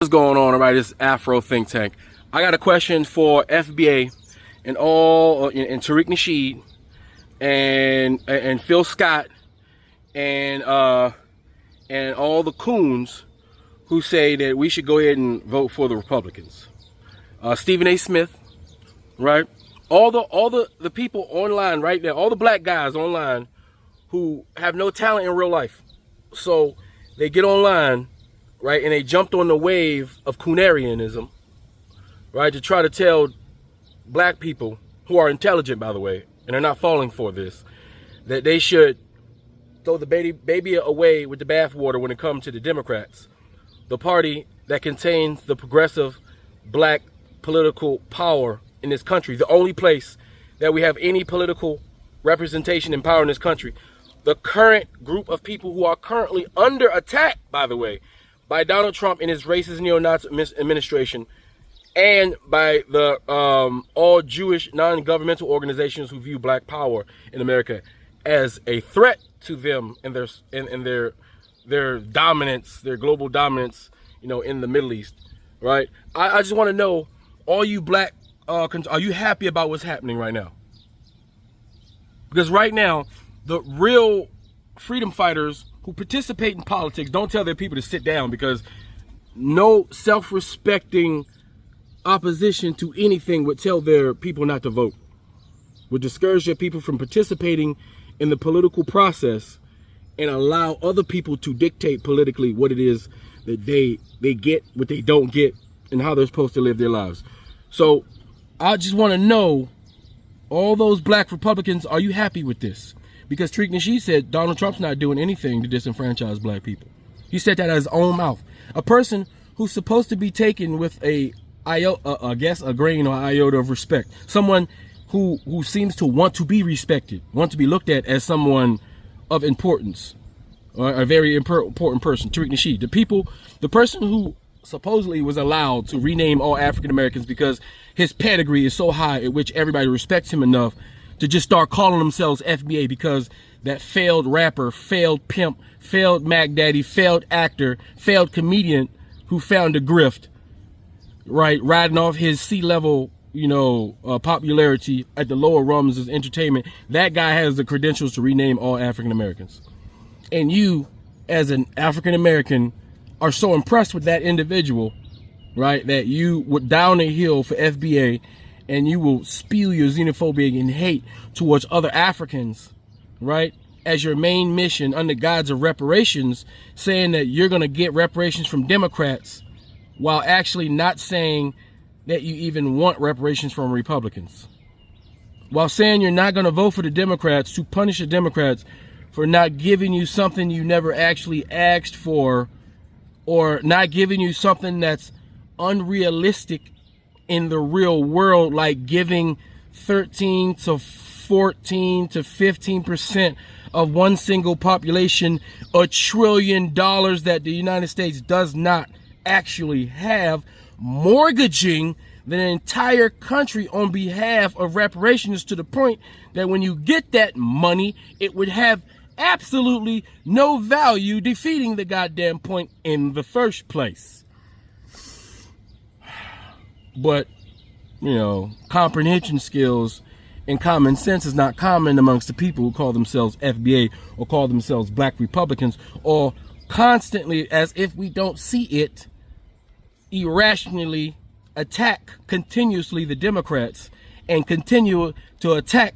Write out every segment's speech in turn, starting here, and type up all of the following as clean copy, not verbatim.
What's going on, everybody? This is Afro Think Tank. I got a question for FBA and Tariq Nasheed and Phil Scott and all the coons who say that we should go ahead and vote for the Republicans. Stephen A. Smith, right? All the people online right now, all the black guys online who have no talent in real life. So they get online, right, and they jumped on the wave of Coonarianism, right, to try to tell black people, who are intelligent, by the way, and are not falling for this, that they should throw the baby away with the bathwater when it comes to the Democrats, the party that contains the progressive black political power in this country, the only place that we have any political representation and power in this country. The current group of people who are currently under attack, by the way, by Donald Trump and his racist neo-Nazi administration, and by the all Jewish non-governmental organizations who view black power in America as a threat to them and their dominance, their global dominance, you know, in the Middle East, right? I just want to know, all you black, are you happy about what's happening right now? Because right now, the real freedom fighters who participate in politics don't tell their people to sit down, because no self-respecting opposition to anything would tell their people not to vote, would discourage their people from participating in the political process and allow other people to dictate politically what it is that they get, what they don't get, and how they're supposed to live their lives. So I just want to know, all those black Republicans, are you happy with this? Because Tariq Nasheed said Donald Trump's not doing anything to disenfranchise black people. He said that out of his own mouth. A person who's supposed to be taken with a grain or iota of respect. Someone who seems to want to be respected, want to be looked at as someone of importance, or a very important person, Tariq Nasheed. The person who supposedly was allowed to rename all African Americans because his pedigree is so high at which everybody respects him enough to just start calling themselves FBA, because that failed rapper, failed pimp, failed Mac Daddy, failed actor, failed comedian who found a grift, right, riding off his C-level, popularity at the lower rungs of entertainment. That guy has the credentials to rename all African Americans. And you, as an African American, are so impressed with that individual, right, that you would down a hill for FBA, and you will spew your xenophobia and hate towards other Africans, right, as your main mission under guise of reparations, saying that you're going to get reparations from Democrats, while actually not saying that you even want reparations from Republicans. While saying you're not going to vote for the Democrats to punish the Democrats for not giving you something you never actually asked for, or not giving you something that's unrealistic in the real world, like giving 13 to 14 to 15% of one single population $1 trillion that the United States does not actually have, mortgaging the entire country on behalf of reparations, to the point that when you get that money, it would have absolutely no value, defeating the goddamn point in the first place. But, comprehension skills and common sense is not common amongst the people who call themselves FBA or call themselves black Republicans, or constantly, as if we don't see it, irrationally attack continuously the Democrats and continue to attack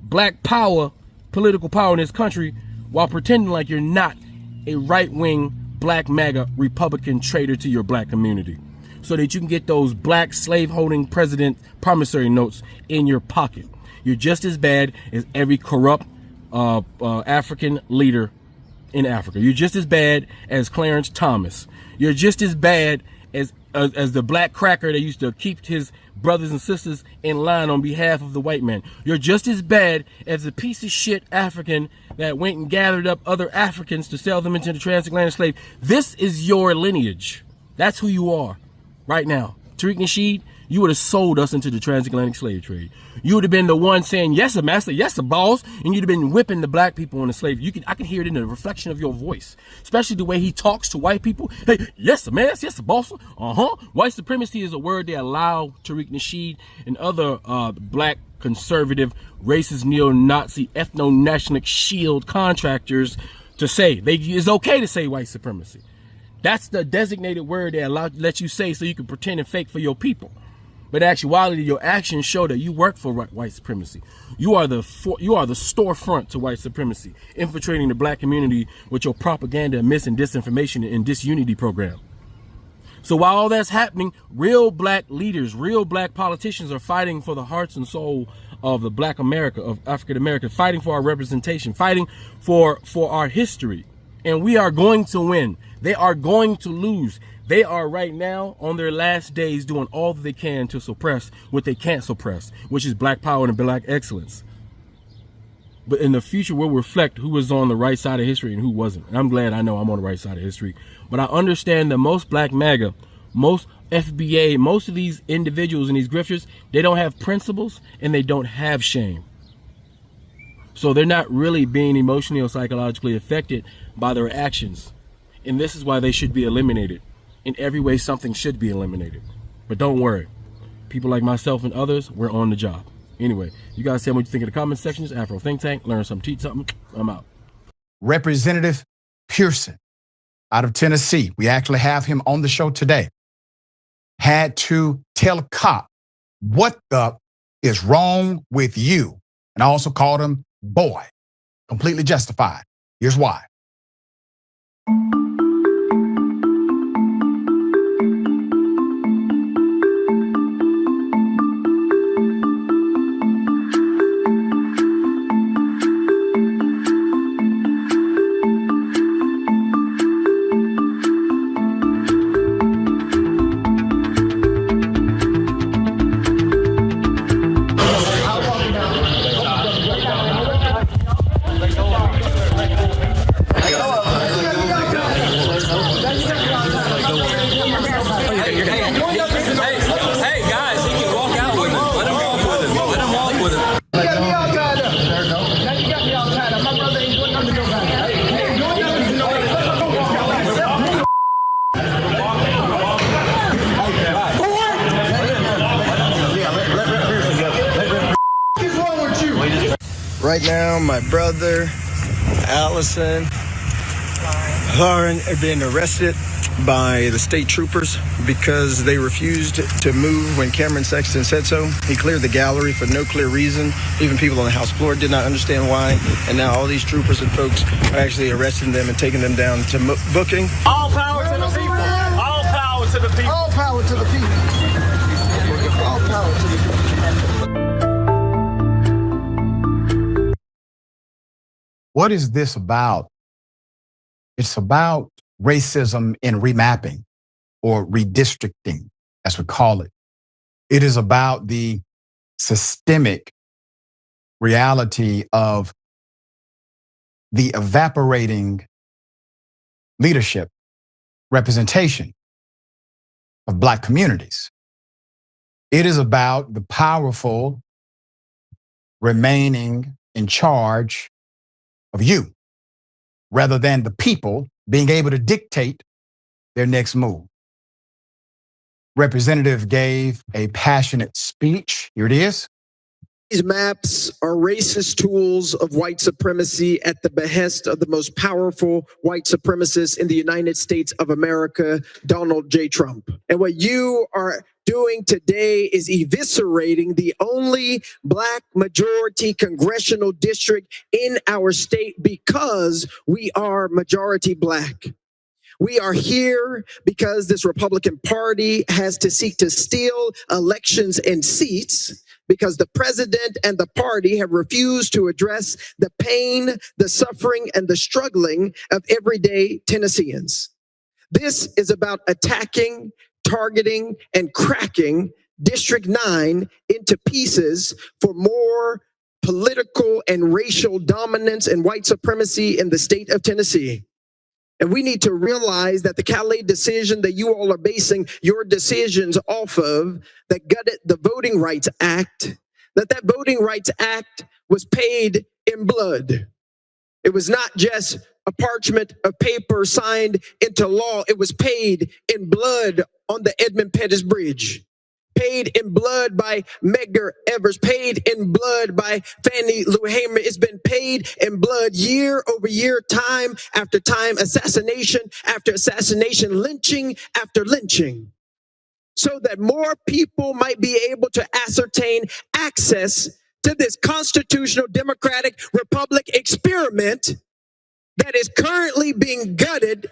black power, political power in this country, while pretending like you're not a right-wing black MAGA Republican traitor to your black community, so that you can get those black slave-holding president promissory notes in your pocket. You're just as bad as every corrupt African leader in Africa. You're just as bad as Clarence Thomas. You're just as bad as the black cracker that used to keep his brothers and sisters in line on behalf of the white man. You're just as bad as the piece of shit African that went and gathered up other Africans to sell them into the transatlantic slave. This is your lineage. That's who you are right now. Tariq Nasheed, You would have sold us into the transatlantic slave trade. You would have been the one saying, yes, sir, master, yes, sir, boss, and you'd have been whipping the black people on the slave. I can hear it in the reflection of your voice, especially the way he talks to white people. Hey, yes, sir, man, yes, sir, boss. White supremacy is a word they allow Tariq Nasheed and other black conservative, racist, neo-Nazi, ethno-nationalist shield contractors to say. It's okay to say white supremacy. That's the designated word they let you say so you can pretend and fake for your people. But in actuality, your actions show that you work for white supremacy. You are the storefront to white supremacy, infiltrating the black community with your propaganda, mis and disinformation and disunity program. So while all that's happening, real black leaders, real black politicians are fighting for the hearts and soul of the black America, of African America, fighting for our representation, fighting for our history. And we are going to win. They are going to lose. They are right now on their last days doing all that they can to suppress what they can't suppress, which is black power and black excellence. But in the future, we'll reflect who was on the right side of history and who wasn't. And I'm glad I know I'm on the right side of history. But I understand that most black MAGA, most FBA, most of these individuals and these grifters, they don't have principles and they don't have shame. So they're not really being emotionally or psychologically affected by their actions. And this is why they should be eliminated. In every way, something should be eliminated. But don't worry. People like myself and others, we're on the job. Anyway, you guys tell me what you think in the comment sections. Afro Think Tank, learn something, teach something. I'm out. Representative Pearson out of Tennessee, we actually have him on the show today, had to tell a cop what the is wrong with you. And I also called him boy. Completely justified. Here's why. Right now, my brother, Allison, Lauren are being arrested by the state troopers because they refused to move when Cameron Sexton said so. He cleared the gallery for no clear reason. Even people on the House floor did not understand why. And now all these troopers and folks are actually arresting them and taking them down to booking. All power to the people. All power to the people. All power to the people. All power to the people. What is this about? It's about racism in remapping or redistricting, as we call it. It is about the systemic reality of the evaporating leadership representation of Black communities. It is about the powerful remaining in charge of you, rather than the people being able to dictate their next move. Representative gave a passionate speech. Here it is. These maps are racist tools of white supremacy at the behest of the most powerful white supremacist in the United States of America, Donald J. Trump. And what you are doing today is eviscerating the only Black majority congressional district in our state because we are majority Black. We are here because this Republican Party has to seek to steal elections and seats because the president and the party have refused to address the pain, the suffering, and the struggling of everyday Tennesseans. This is about attacking, targeting, and cracking District 9 into pieces for more political and racial dominance and white supremacy in the state of Tennessee. And we need to realize that the Calais decision that you all are basing your decisions off of, that gutted the Voting Rights Act, that Voting Rights Act was paid in blood. It was not just a parchment of paper signed into law. It was paid in blood on the Edmund Pettus Bridge. Paid in blood by Medgar Evers, paid in blood by Fannie Lou Hamer. It's been paid in blood year over year, time after time, assassination after assassination, lynching after lynching, so that more people might be able to ascertain access to this constitutional democratic republic experiment that is currently being gutted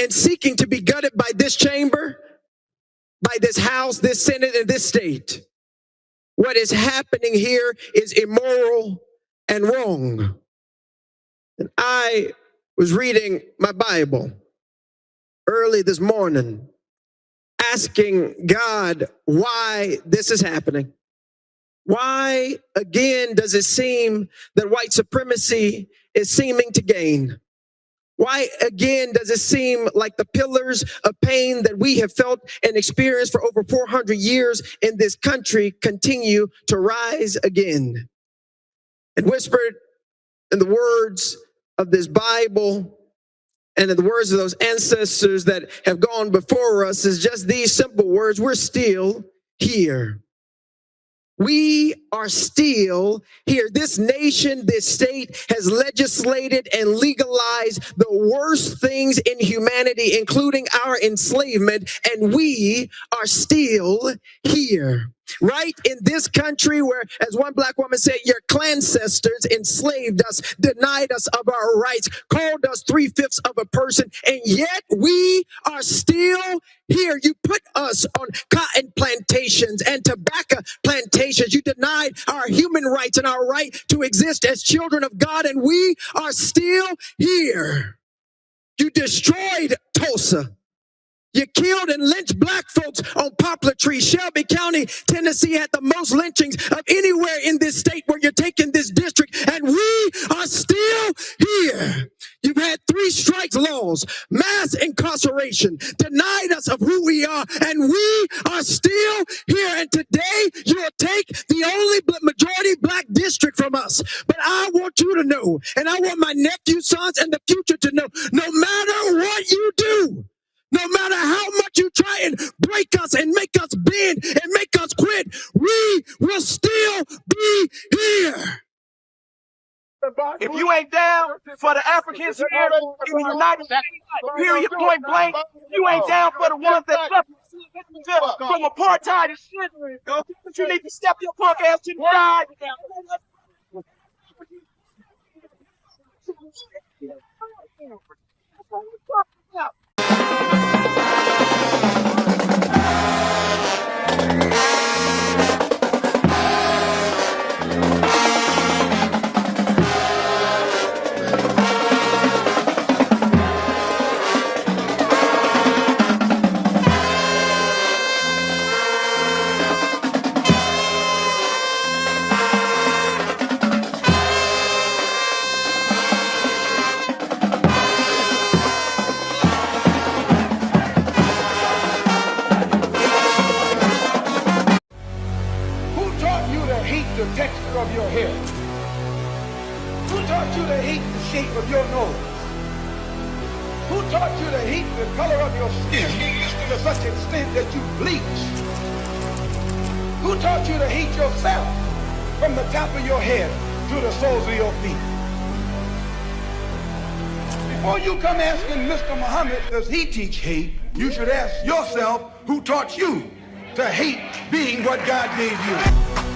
and seeking to be gutted by this chamber, by this House, this Senate, and this state. What is happening here is immoral and wrong. And I was reading my Bible early this morning, asking God why this is happening. Why, again, does it seem that white supremacy is seeming to gain? Why, again, does it seem like the pillars of pain that we have felt and experienced for over 400 years in this country continue to rise again? And whispered in the words of this Bible and in the words of those ancestors that have gone before us is just these simple words: we're still here. We are still here. This nation, this state has legislated and legalized the worst things in humanity, including our enslavement, and we are still here. Right in this country where, as one black woman said, your ancestors enslaved us, denied us of our rights, called us 3/5 of a person, and yet we are still here. You put us on cotton plantations and tobacco plantations. You denied our human rights and our right to exist as children of God, and we are still here. You destroyed Tulsa. You killed and lynched black folks on Poplar Tree. Shelby County, Tennessee had the most lynchings of anywhere in this state where you're taking this district, and we are still here. You've had 3 strikes laws, mass incarceration, denied us of who we are, and we are still here. And today you'll take the only majority black district from us. But I want you to know, and I want my nephew, sons, and the future to know, no matter what you do, no matter how much you try and break us and make us bend and make us quit, we will still be here. If you ain't down for the Africans here in the United States, period, point blank, you ain't down for the ones that suffer from apartheid and shit, you need to step your punk ass to the side. The texture of your hair? Who taught you to hate the shape of your nose? Who taught you to hate the color of your skin to such an extent that you bleach? Who taught you to hate yourself from the top of your head to the soles of your feet? Before you come asking Mr. Muhammad, does he teach hate, you should ask yourself, who taught you to hate being what God gave you?